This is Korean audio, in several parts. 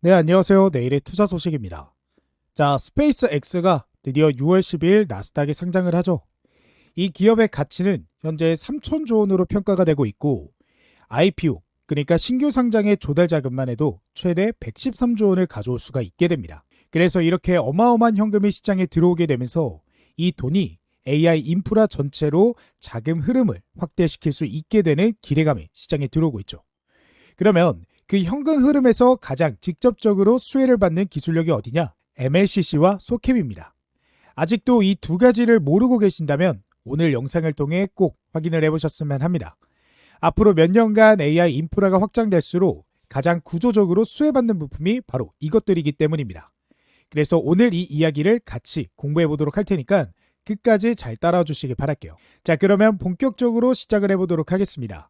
네, 안녕하세요. 내일의 투자 소식입니다. 자, 스페이스X가 드디어 6월 12일 나스닥에 상장을 하죠. 이 기업의 가치는 현재 3천조 원으로 평가가 되고 있고 IPO, 그러니까 신규 상장의 조달 자금만 해도 최대 113조 원을 가져올 수가 있게 됩니다. 그래서 이렇게 어마어마한 현금이 시장에 들어오게 되면서 이 돈이 AI 인프라 전체로 자금 흐름을 확대시킬 수 있게 되는 기대감이 시장에 들어오고 있죠. 그러면 그 현금 흐름에서 가장 직접적으로 수혜를 받는 기술력이 어디냐? MLCC와 소캠입니다. 아직도 이 두 가지를 모르고 계신다면 오늘 영상을 통해 꼭 확인을 해보셨으면 합니다. 앞으로 몇 년간 AI 인프라가 확장될수록 가장 구조적으로 수혜받는 부품이 바로 이것들이기 때문입니다. 그래서 오늘 이 이야기를 같이 공부해 보도록 할 테니까 끝까지 잘 따라와 주시기 바랄게요. 자, 그러면 본격적으로 시작을 해보도록 하겠습니다.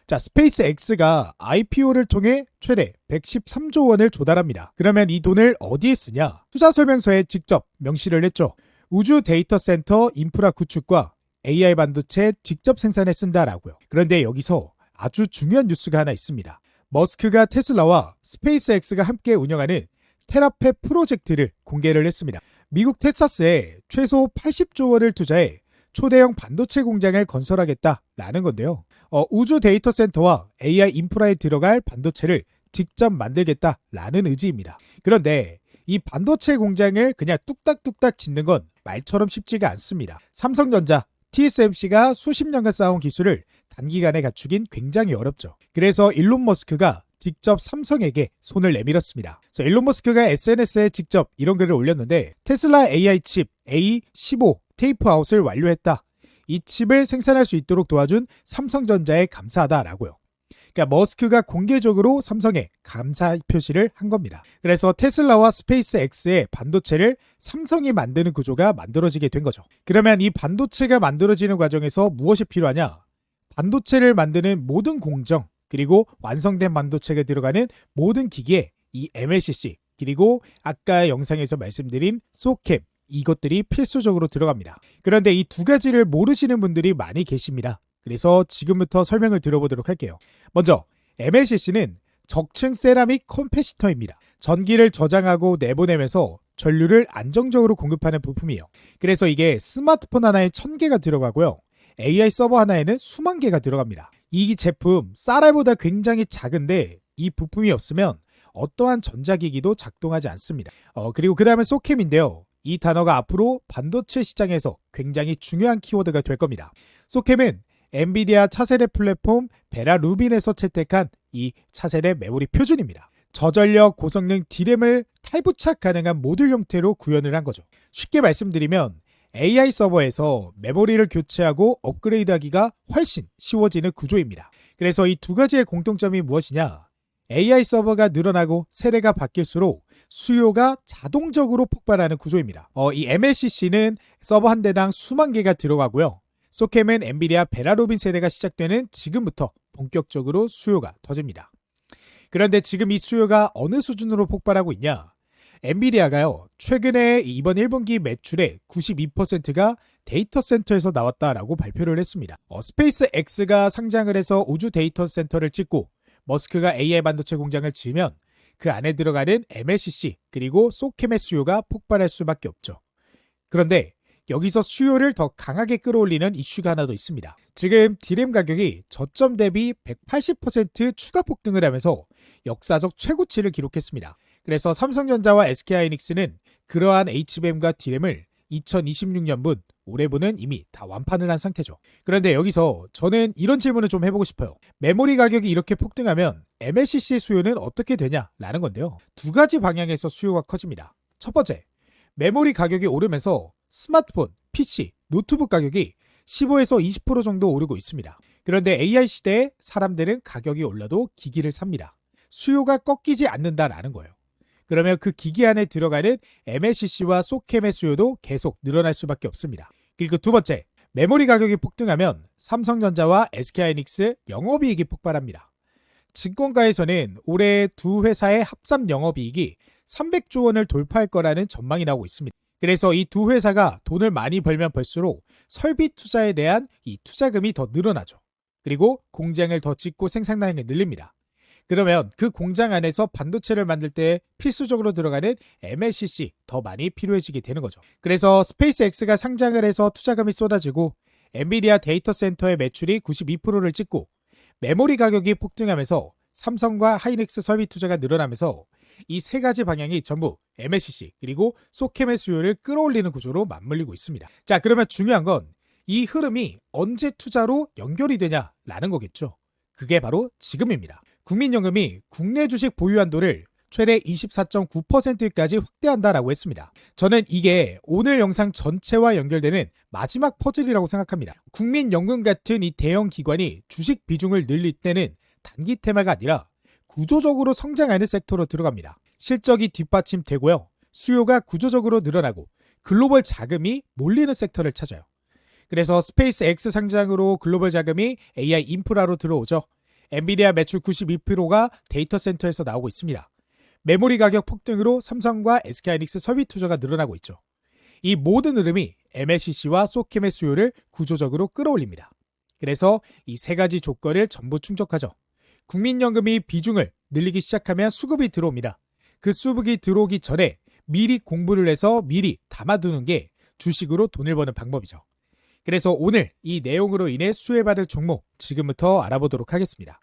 자, 스페이스X가 IPO를 통해 최대 113조 원을 조달합니다. 그러면 이 돈을 어디에 쓰냐? 투자 설명서에 직접 명시를 했죠. 우주 데이터 센터 인프라 구축과 AI 반도체 직접 생산에 쓴다라고요. 그런데 여기서 아주 중요한 뉴스가 하나 있습니다. 머스크가 테슬라와 스페이스X가 함께 운영하는 테라페 프로젝트를 공개를 했습니다. 미국 텍사스에 최소 80조 원을 투자해 초대형 반도체 공장을 건설하겠다라는 건데요. 우주 데이터 센터와 AI 인프라에 들어갈 반도체를 직접 만들겠다라는 의지입니다. 그런데 이 반도체 공장을 그냥 뚝딱뚝딱 짓는 건 말처럼 쉽지가 않습니다. 삼성전자, TSMC가 수십 년간 쌓아온 기술을 단기간에 갖추긴 굉장히 어렵죠. 그래서 일론 머스크가 직접 삼성에게 손을 내밀었습니다. 일론 머스크가 SNS에 직접 이런 글을 올렸는데 테슬라 AI 칩 A15 테이프 아웃을 완료했다. 이 칩을 생산할 수 있도록 도와준 삼성전자에 감사하다라고요. 그러니까 머스크가 공개적으로 삼성에 감사 표시를 한 겁니다. 그래서 테슬라와 스페이스X의 반도체를 삼성이 만드는 구조가 만들어지게 된 거죠. 그러면 이 반도체가 만들어지는 과정에서 무엇이 필요하냐? 반도체를 만드는 모든 공정, 그리고 완성된 반도체가 들어가는 모든 기기에 이 MLCC, 그리고 아까 영상에서 말씀드린 소캠, 이것들이 필수적으로 들어갑니다. 그런데 이 두 가지를 모르시는 분들이 많이 계십니다. 그래서 지금부터 설명을 들어보도록 할게요. 먼저 MLCC는 적층 세라믹 컴패시터입니다. 전기를 저장하고 내보내면서 전류를 안정적으로 공급하는 부품이에요. 그래서 이게 스마트폰 하나에 1000개가 들어가고요. AI 서버 하나에는 수만 개가 들어갑니다. 이 제품 쌀알보다 굉장히 작은데 이 부품이 없으면 어떠한 전자기기도 작동하지 않습니다. 그리고 그 다음에 소캠인데요. 이 단어가 앞으로 반도체 시장에서 굉장히 중요한 키워드가 될 겁니다. 소캠은 엔비디아 차세대 플랫폼 베라 루빈에서 채택한 이 차세대 메모리 표준입니다. 저전력 고성능 D램을 탈부착 가능한 모듈 형태로 구현을 한 거죠. 쉽게 말씀드리면 AI 서버에서 메모리를 교체하고 업그레이드하기가 훨씬 쉬워지는 구조입니다. 그래서 이 두 가지의 공통점이 무엇이냐? AI 서버가 늘어나고 세대가 바뀔수록 수요가 자동적으로 폭발하는 구조입니다. 이 MLCC는 서버 한 대당 수만 개가 들어가고요. 소캠은 엔비디아 베라루빈 세대가 시작되는 지금부터 본격적으로 수요가 터집니다. 그런데 지금 이 수요가 어느 수준으로 폭발하고 있냐? 엔비디아가요, 최근에 이번 1분기 매출의 92%가 데이터 센터에서 나왔다라고 발표를 했습니다. 스페이스X가 상장을 해서 우주 데이터 센터를 짓고 머스크가 AI 반도체 공장을 지으면 그 안에 들어가는 MLCC 그리고 소캠의 수요가 폭발할 수밖에 없죠. 그런데 여기서 수요를 더 강하게 끌어올리는 이슈가 하나 더 있습니다. 지금 D램 가격이 저점 대비 180% 추가 폭등을 하면서 역사적 최고치를 기록했습니다. 그래서 삼성전자와 SK하이닉스는 그러한 HBM과 D램을 2026년분 올해분은 이미 다 완판을 한 상태죠. 그런데 여기서 저는 이런 질문을 좀 해보고 싶어요. 메모리 가격이 이렇게 폭등하면 MLCC의 수요는 어떻게 되냐라는 건데요. 두 가지 방향에서 수요가 커집니다. 첫 번째, 메모리 가격이 오르면서 스마트폰, PC, 노트북 가격이 15에서 20% 정도 오르고 있습니다. 그런데 AI 시대에 사람들은 가격이 올라도 기기를 삽니다. 수요가 꺾이지 않는다라는 거예요. 그러면 그 기기 안에 들어가는 MLCC와 소캠의 수요도 계속 늘어날 수밖에 없습니다. 그리고 두 번째, 메모리 가격이 폭등하면 삼성전자와 SK하이닉스 영업이익이 폭발합니다. 증권가에서는 올해 두 회사의 합산 영업이익이 300조 원을 돌파할 거라는 전망이 나오고 있습니다. 그래서 이 두 회사가 돈을 많이 벌면 벌수록 설비 투자에 대한 이 투자금이 더 늘어나죠. 그리고 공장을 더 짓고 생산량을 늘립니다. 그러면 그 공장 안에서 반도체를 만들 때 필수적으로 들어가는 MLCC 더 많이 필요해지게 되는 거죠. 그래서 스페이스X가 상장을 해서 투자금이 쏟아지고 엔비디아 데이터 센터의 매출이 92%를 찍고 메모리 가격이 폭등하면서 삼성과 하이닉스 설비 투자가 늘어나면서 이 세 가지 방향이 전부 MLCC 그리고 소캠의 수요를 끌어올리는 구조로 맞물리고 있습니다. 자, 그러면 중요한 건 이 흐름이 언제 투자로 연결이 되냐라는 거겠죠. 그게 바로 지금입니다. 국민연금이 국내 주식 보유 한도를 최대 24.9%까지 확대한다라고 했습니다. 저는 이게 오늘 영상 전체와 연결되는 마지막 퍼즐이라고 생각합니다. 국민연금 같은 이 대형 기관이 주식 비중을 늘릴 때는 단기 테마가 아니라 구조적으로 성장하는 섹터로 들어갑니다. 실적이 뒷받침되고요. 수요가 구조적으로 늘어나고 글로벌 자금이 몰리는 섹터를 찾아요. 그래서 스페이스X 상장으로 글로벌 자금이 AI 인프라로 들어오죠. 엔비디아 매출 92%가 데이터 센터에서 나오고 있습니다. 메모리 가격 폭등으로 삼성과 SK하이닉스 설비 투자가 늘어나고 있죠. 이 모든 흐름이 MLCC와 소캠의 수요를 구조적으로 끌어올립니다. 그래서 이 세 가지 조건을 전부 충족하죠. 국민연금이 비중을 늘리기 시작하면 수급이 들어옵니다. 그 수급이 들어오기 전에 미리 공부를 해서 미리 담아두는 게 주식으로 돈을 버는 방법이죠. 그래서 오늘 이 내용으로 인해 수혜받을 종목 지금부터 알아보도록 하겠습니다.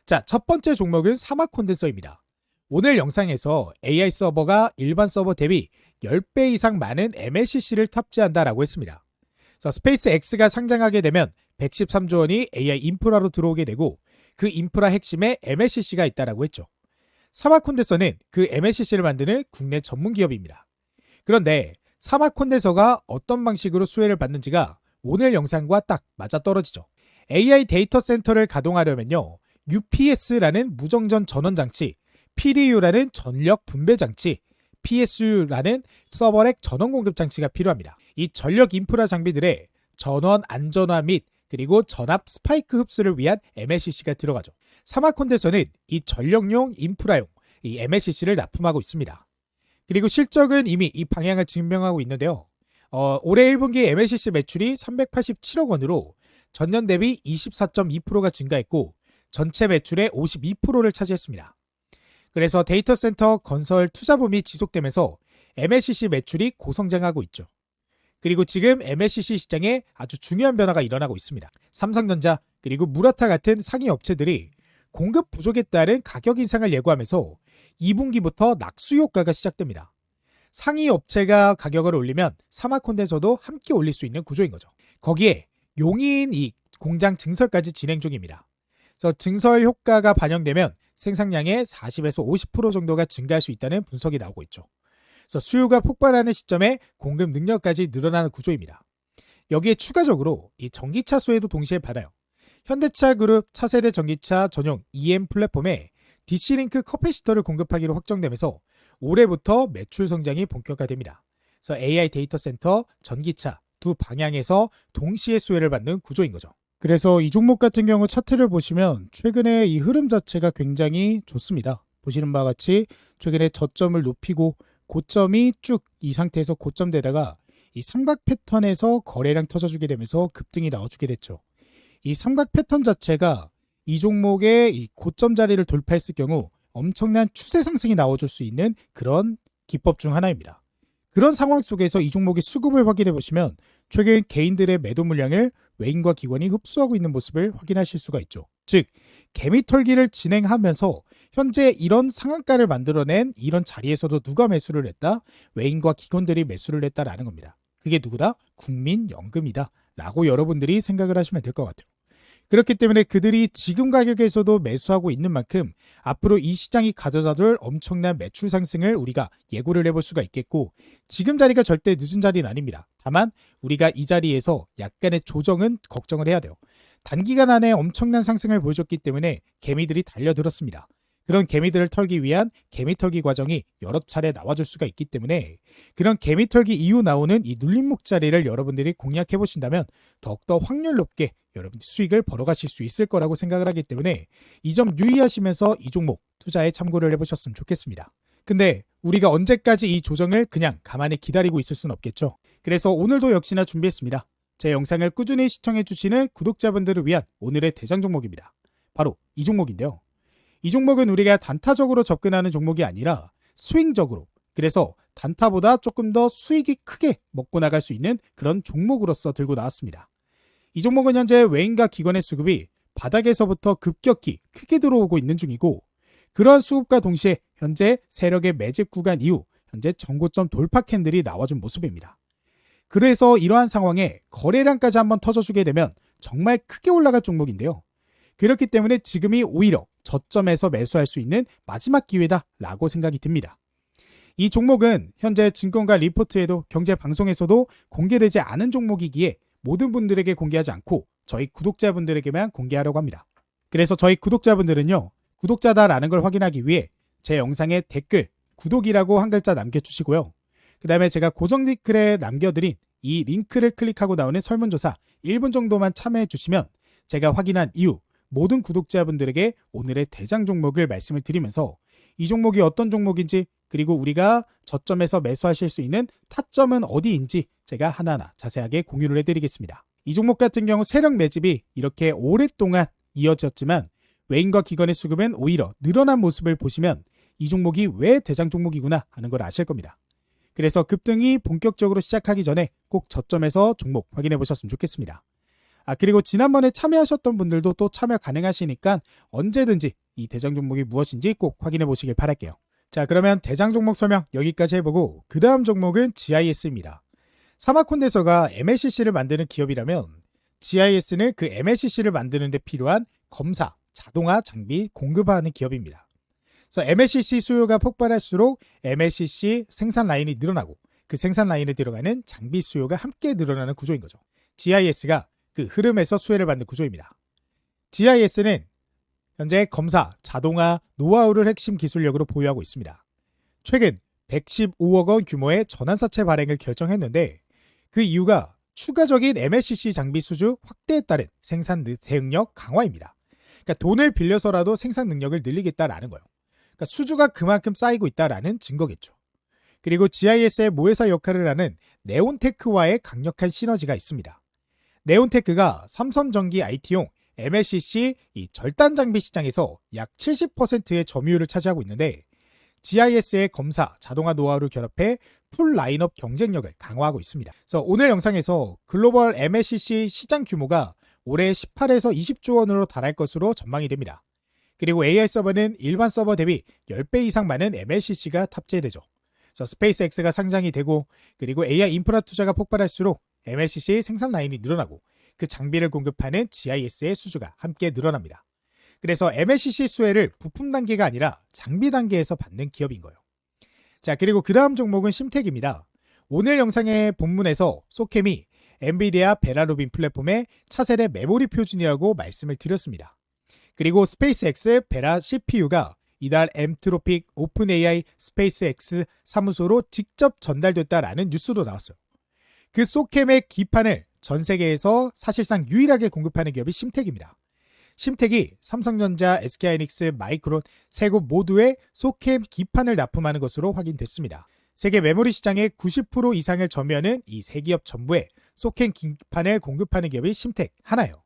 자, 첫 번째 종목은 사막 콘덴서입니다. 오늘 영상에서 AI 서버가 일반 서버 대비 10배 이상 많은 MLCC를 탑재한다라고 했습니다. 그래서 스페이스X가 상장하게 되면 113조 원이 AI 인프라로 들어오게 되고 그 인프라 핵심에 MLCC가 있다라고 했죠. 사막 콘덴서는 그 MLCC를 만드는 국내 전문 기업입니다. 그런데 사막 콘덴서가 어떤 방식으로 수혜를 받는지가 오늘 영상과 딱 맞아떨어지죠. AI 데이터 센터를 가동하려면요. UPS라는 무정전 전원 장치, PDU라는 전력 분배 장치, PSU라는 서버렉 전원 공급 장치가 필요합니다. 이 전력 인프라 장비들의 전원 안전화 및 그리고 전압 스파이크 흡수를 위한 MLCC가 들어가죠. 사막 콘덴서는 이 전력용 인프라용 이 MLCC를 납품하고 있습니다. 그리고 실적은 이미 이 방향을 증명하고 있는데요. 올해 1분기 MLCC 매출이 387억 원으로 전년 대비 24.2%가 증가했고 전체 매출의 52%를 차지했습니다. 그래서 데이터 센터 건설 투자붐이 지속되면서 MLCC 매출이 고성장하고 있죠. 그리고 지금 MLCC 시장에 아주 중요한 변화가 일어나고 있습니다. 삼성전자 그리고 무라타 같은 상위 업체들이 공급 부족에 따른 가격 인상을 예고하면서 2분기부터 낙수 효과가 시작됩니다. 상위 업체가 가격을 올리면 사막 콘덴서도 함께 올릴 수 있는 구조인 거죠. 거기에 용인 이 공장 증설까지 진행 중입니다. 그래서 증설 효과가 반영되면 생산량의 40에서 50% 정도가 증가할 수 있다는 분석이 나오고 있죠. 그래서 수요가 폭발하는 시점에 공급 능력까지 늘어나는 구조입니다. 여기에 추가적으로 이 전기차 수혜도 동시에 받아요. 현대차 그룹 차세대 전기차 전용 EM 플랫폼에 DC링크 커패시터를 공급하기로 확정되면서 올해부터 매출 성장이 본격화됩니다. 그래서 AI 데이터 센터, 전기차 두 방향에서 동시에 수혜를 받는 구조인 거죠. 그래서 이 종목 같은 경우 차트를 보시면 최근에 이 흐름 자체가 굉장히 좋습니다. 보시는 바와 같이 최근에 저점을 높이고 고점이 쭉 이 상태에서 고점되다가 이 삼각 패턴에서 거래량 터져주게 되면서 급등이 나와주게 됐죠. 이 삼각 패턴 자체가 이 종목의 이 고점 자리를 돌파했을 경우 엄청난 추세 상승이 나와줄 수 있는 그런 기법 중 하나입니다. 그런 상황 속에서 이 종목의 수급을 확인해 보시면 최근 개인들의 매도 물량을 외인과 기관이 흡수하고 있는 모습을 확인하실 수가 있죠. 즉 개미털기를 진행하면서 현재 이런 상한가를 만들어낸 이런 자리에서도 누가 매수를 했다? 외인과 기관들이 매수를 했다라는 겁니다. 그게 누구다? 국민연금이다 라고 여러분들이 생각을 하시면 될 것 같아요. 그렇기 때문에 그들이 지금 가격에서도 매수하고 있는 만큼 앞으로 이 시장이 가져다줄 엄청난 매출 상승을 우리가 예고를 해볼 수가 있겠고 지금 자리가 절대 늦은 자리는 아닙니다. 다만 우리가 이 자리에서 약간의 조정은 걱정을 해야 돼요. 단기간 안에 엄청난 상승을 보여줬기 때문에 개미들이 달려들었습니다. 그런 개미들을 털기 위한 개미털기 과정이 여러 차례 나와줄 수가 있기 때문에 그런 개미털기 이후 나오는 이 눌림목 자리를 여러분들이 공략해 보신다면 더욱더 확률 높게 여러분들 수익을 벌어가실 수 있을 거라고 생각을 하기 때문에 이 점 유의하시면서 이 종목 투자에 참고를 해보셨으면 좋겠습니다. 근데 우리가 언제까지 이 조정을 그냥 가만히 기다리고 있을 수는 없겠죠. 그래서 오늘도 역시나 준비했습니다. 제 영상을 꾸준히 시청해 주시는 구독자분들을 위한 오늘의 대장 종목입니다. 바로 이 종목인데요. 이 종목은 우리가 단타적으로 접근하는 종목이 아니라 스윙적으로, 그래서 단타보다 조금 더 수익이 크게 먹고 나갈 수 있는 그런 종목으로서 들고 나왔습니다. 이 종목은 현재 외인과 기관의 수급이 바닥에서부터 급격히 크게 들어오고 있는 중이고, 그러한 수급과 동시에 현재 세력의 매집 구간 이후 현재 전고점 돌파 캔들이 나와준 모습입니다. 그래서 이러한 상황에 거래량까지 한번 터져주게 되면 정말 크게 올라갈 종목인데요. 그렇기 때문에 지금이 오히려 저점에서 매수할 수 있는 마지막 기회다라고 생각이 듭니다. 이 종목은 현재 증권가 리포트에도 경제방송에서도 공개되지 않은 종목이기에 모든 분들에게 공개하지 않고 저희 구독자분들에게만 공개하려고 합니다. 그래서 저희 구독자분들은요, 구독자다라는 걸 확인하기 위해 제 영상에 댓글, 구독이라고 한 글자 남겨주시고요. 그 다음에 제가 고정 댓글에 남겨드린 이 링크를 클릭하고 나오는 설문조사 1분 정도만 참여해 주시면 제가 확인한 이후 모든 구독자분들에게 오늘의 대장 종목을 말씀을 드리면서 이 종목이 어떤 종목인지, 그리고 우리가 저점에서 매수하실 수 있는 타점은 어디인지 제가 하나하나 자세하게 공유를 해드리겠습니다. 이 종목 같은 경우 세력 매집이 이렇게 오랫동안 이어졌지만 외인과 기관의 수급은 오히려 늘어난 모습을 보시면 이 종목이 왜 대장 종목이구나 하는 걸 아실 겁니다. 그래서 급등이 본격적으로 시작하기 전에 꼭 저점에서 종목 확인해 보셨으면 좋겠습니다. 그리고 지난번에 참여하셨던 분들도 또 참여 가능하시니까 언제든지 이 대장 종목이 무엇인지 꼭 확인해 보시길 바랄게요. 자, 그러면 대장 종목 설명 여기까지 해보고 그 다음 종목은 GIS입니다. 사마콘대서가 MLCC를 만드는 기업이라면 GIS는 그 MLCC를 만드는 데 필요한 검사, 자동화 장비 공급하는 기업입니다. 그래서 MLCC 수요가 폭발할수록 MLCC 생산 라인이 늘어나고 그 생산 라인에 들어가는 장비 수요가 함께 늘어나는 구조인 거죠. GIS가 그 흐름에서 수혜를 받는 구조입니다. GIS는 현재 검사, 자동화, 노하우를 핵심 기술력으로 보유하고 있습니다. 최근 115억 원 규모의 전환사채 발행을 결정했는데 그 이유가 추가적인 MLCC 장비 수주 확대에 따른 생산 대응력 강화입니다. 그러니까 돈을 빌려서라도 생산 능력을 늘리겠다라는 거예요. 그러니까 수주가 그만큼 쌓이고 있다라는 증거겠죠. 그리고 GIS의 모회사 역할을 하는 네온테크와의 강력한 시너지가 있습니다. 네온테크가 삼성전기 IT용 MLCC 이 절단 장비 시장에서 약 70%의 점유율을 차지하고 있는데 GIS의 검사, 자동화 노하우를 결합해 풀 라인업 경쟁력을 강화하고 있습니다. 그래서 오늘 영상에서 글로벌 MLCC 시장 규모가 올해 18에서 20조 원으로 달할 것으로 전망이 됩니다. 그리고 AI 서버는 일반 서버 대비 10배 이상 많은 MLCC가 탑재되죠. 그래서 스페이스X가 상장이 되고 그리고 AI 인프라 투자가 폭발할수록 MLCC 생산 라인이 늘어나고 그 장비를 공급하는 GIS의 수주가 함께 늘어납니다. 그래서 MLCC 수혜를 부품 단계가 아니라 장비 단계에서 받는 기업인 거예요. 자, 그리고 그 다음 종목은 심텍입니다. 오늘 영상의 본문에서 소캠이 엔비디아 베라루빈 플랫폼의 차세대 메모리 표준이라고 말씀을 드렸습니다. 그리고 스페이스X 베라 CPU가 이달 엠트로픽 오픈AI 스페이스X 사무소로 직접 전달됐다라는 뉴스도 나왔어요. 그 소캠의 기판을 전 세계에서 사실상 유일하게 공급하는 기업이 심텍입니다. 심텍이 삼성전자, SK하이닉스, 마이크론 세 곳 모두의 소캠 기판을 납품하는 것으로 확인됐습니다. 세계 메모리 시장의 90% 이상을 점유하는 이 세 기업 전부에 소캠 기판을 공급하는 기업이 심텍 하나예요.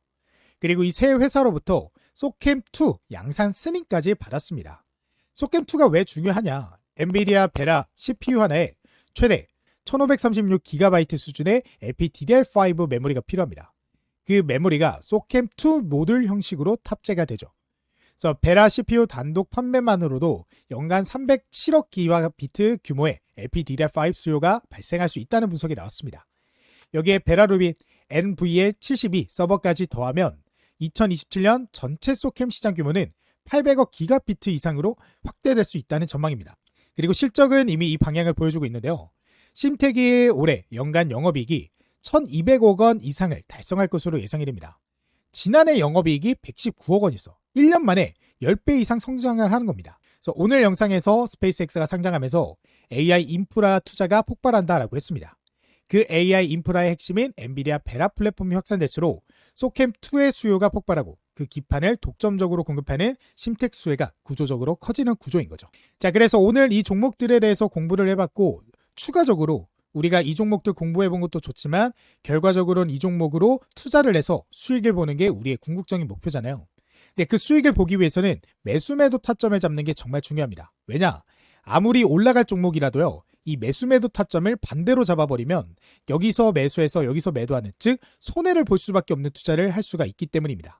그리고 이 세 회사로부터 소캠2 양산 승인까지 받았습니다. 소캠2가 왜 중요하냐? 엔비디아 베라 CPU 하나에 최대 1536GB 수준의 LPDDR5 메모리가 필요합니다. 그 메모리가 소캠2 모듈 형식으로 탑재가 되죠. 그래서 베라 CPU 단독 판매만으로도 연간 307억 기가비트 규모의 LPDDR5 수요가 발생할 수 있다는 분석이 나왔습니다. 여기에 베라루빈 NVL72 서버까지 더하면 2027년 전체 소캠 시장 규모는 800억 기가비트 이상으로 확대될 수 있다는 전망입니다. 그리고 실적은 이미 이 방향을 보여주고 있는데요. 심텍이 올해 연간 영업이익이 1200억 원 이상을 달성할 것으로 예상이 됩니다. 지난해 영업이익이 119억 원이었어. 1년 만에 10배 이상 성장을 하는 겁니다. 그래서 오늘 영상에서 스페이스X가 상장하면서 AI 인프라 투자가 폭발한다라고 했습니다. 그 AI 인프라의 핵심인 엔비디아 베라 플랫폼이 확산될수록 소캠2의 수요가 폭발하고 그 기판을 독점적으로 공급하는 심텍 수혜가 구조적으로 커지는 구조인 거죠. 자, 그래서 오늘 이 종목들에 대해서 공부를 해봤고 추가적으로 우리가 이 종목들 공부해본 것도 좋지만 결과적으로는 이 종목으로 투자를 해서 수익을 보는 게 우리의 궁극적인 목표잖아요. 근데 그 수익을 보기 위해서는 매수 매도 타점을 잡는 게 정말 중요합니다. 왜냐? 아무리 올라갈 종목이라도요. 이 매수 매도 타점을 반대로 잡아버리면 여기서 매수해서 여기서 매도하는, 즉 손해를 볼 수밖에 없는 투자를 할 수가 있기 때문입니다.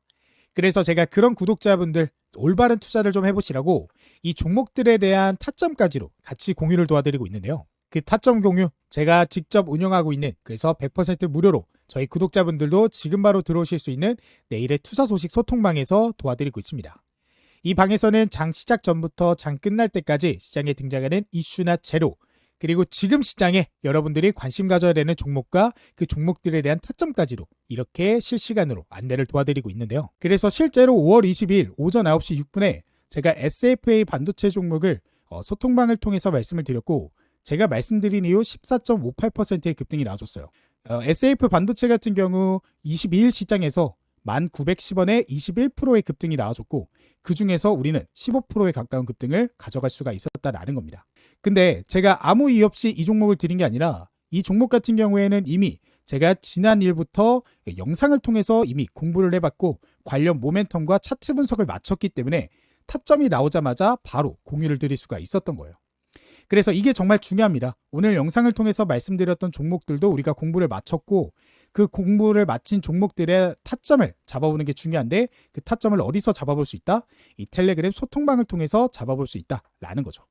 그래서 제가 그런 구독자분들 올바른 투자를 좀 해보시라고 이 종목들에 대한 타점까지로 같이 공유를 도와드리고 있는데요. 그 타점 공유 제가 직접 운영하고 있는, 그래서 100% 무료로 저희 구독자분들도 지금 바로 들어오실 수 있는 내일의 투자 소식 소통방에서 도와드리고 있습니다. 이 방에서는 장 시작 전부터 장 끝날 때까지 시장에 등장하는 이슈나 재료, 그리고 지금 시장에 여러분들이 관심 가져야 되는 종목과 그 종목들에 대한 타점까지로 이렇게 실시간으로 안내를 도와드리고 있는데요. 그래서 실제로 5월 22일 오전 9시 6분에 제가 SFA 반도체 종목을 소통방을 통해서 말씀을 드렸고, 제가 말씀드린 이후 14.58%의 급등이 나와줬어요. SF 반도체 같은 경우 22일 시장에서 1910원에 21%의 급등이 나와줬고, 그 중에서 우리는 15%에 가까운 급등을 가져갈 수가 있었다라는 겁니다. 근데 제가 아무 이유 없이 이 종목을 드린 게 아니라, 이 종목 같은 경우에는 이미 제가 지난 일부터 영상을 통해서 이미 공부를 해봤고 관련 모멘텀과 차트 분석을 마쳤기 때문에 타점이 나오자마자 바로 공유를 드릴 수가 있었던 거예요. 그래서 이게 정말 중요합니다. 오늘 영상을 통해서 말씀드렸던 종목들도 우리가 공부를 마쳤고, 그 공부를 마친 종목들의 타점을 잡아보는 게 중요한데, 그 타점을 어디서 잡아볼 수 있다? 이 텔레그램 소통방을 통해서 잡아볼 수 있다라는 거죠.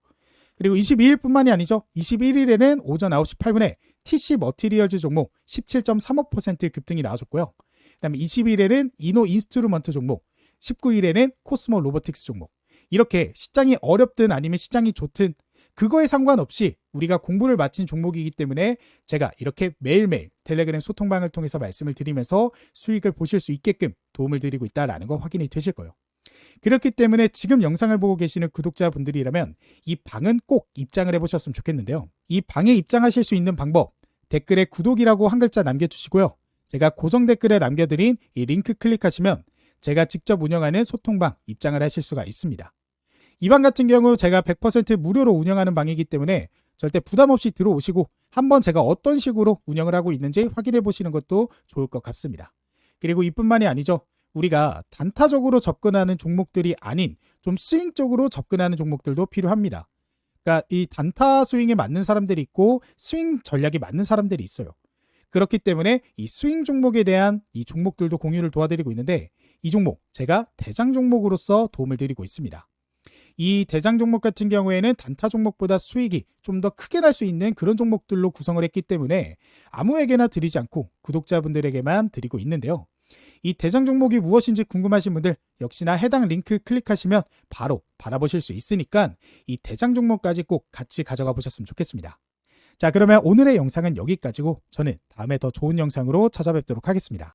그리고 22일뿐만이 아니죠. 21일에는 오전 9시 8분에 TC 머티리얼즈 종목 17.35% 급등이 나와줬고요. 그다음에 20일에는 이노 인스트루먼트 종목, 19일에는 코스모 로보틱스 종목. 이렇게 시장이 어렵든 아니면 시장이 좋든 그거에 상관없이 우리가 공부를 마친 종목이기 때문에 제가 이렇게 매일매일 텔레그램 소통방을 통해서 말씀을 드리면서 수익을 보실 수 있게끔 도움을 드리고 있다는 거 확인이 되실 거예요. 그렇기 때문에 지금 영상을 보고 계시는 구독자분들이라면 이 방은 꼭 입장을 해보셨으면 좋겠는데요. 이 방에 입장하실 수 있는 방법, 댓글에 구독이라고 한 글자 남겨주시고요. 제가 고정 댓글에 남겨드린 이 링크 클릭하시면 제가 직접 운영하는 소통방 입장을 하실 수가 있습니다. 이 방 같은 경우 제가 100% 무료로 운영하는 방이기 때문에 절대 부담 없이 들어오시고 한번 제가 어떤 식으로 운영을 하고 있는지 확인해 보시는 것도 좋을 것 같습니다. 그리고 이뿐만이 아니죠. 우리가 단타적으로 접근하는 종목들이 아닌 좀 스윙적으로 접근하는 종목들도 필요합니다. 그러니까 이 단타 스윙에 맞는 사람들이 있고 스윙 전략이 맞는 사람들이 있어요. 그렇기 때문에 이 스윙 종목에 대한 이 종목들도 공유를 도와드리고 있는데, 이 종목 제가 대장 종목으로서 도움을 드리고 있습니다. 이 대장 종목 같은 경우에는 단타 종목보다 수익이 좀 더 크게 날 수 있는 그런 종목들로 구성을 했기 때문에 아무에게나 드리지 않고 구독자분들에게만 드리고 있는데요. 이 대장 종목이 무엇인지 궁금하신 분들 역시나 해당 링크 클릭하시면 바로 받아보실 수 있으니까 이 대장 종목까지 꼭 같이 가져가 보셨으면 좋겠습니다. 자, 그러면 오늘의 영상은 여기까지고 저는 다음에 더 좋은 영상으로 찾아뵙도록 하겠습니다.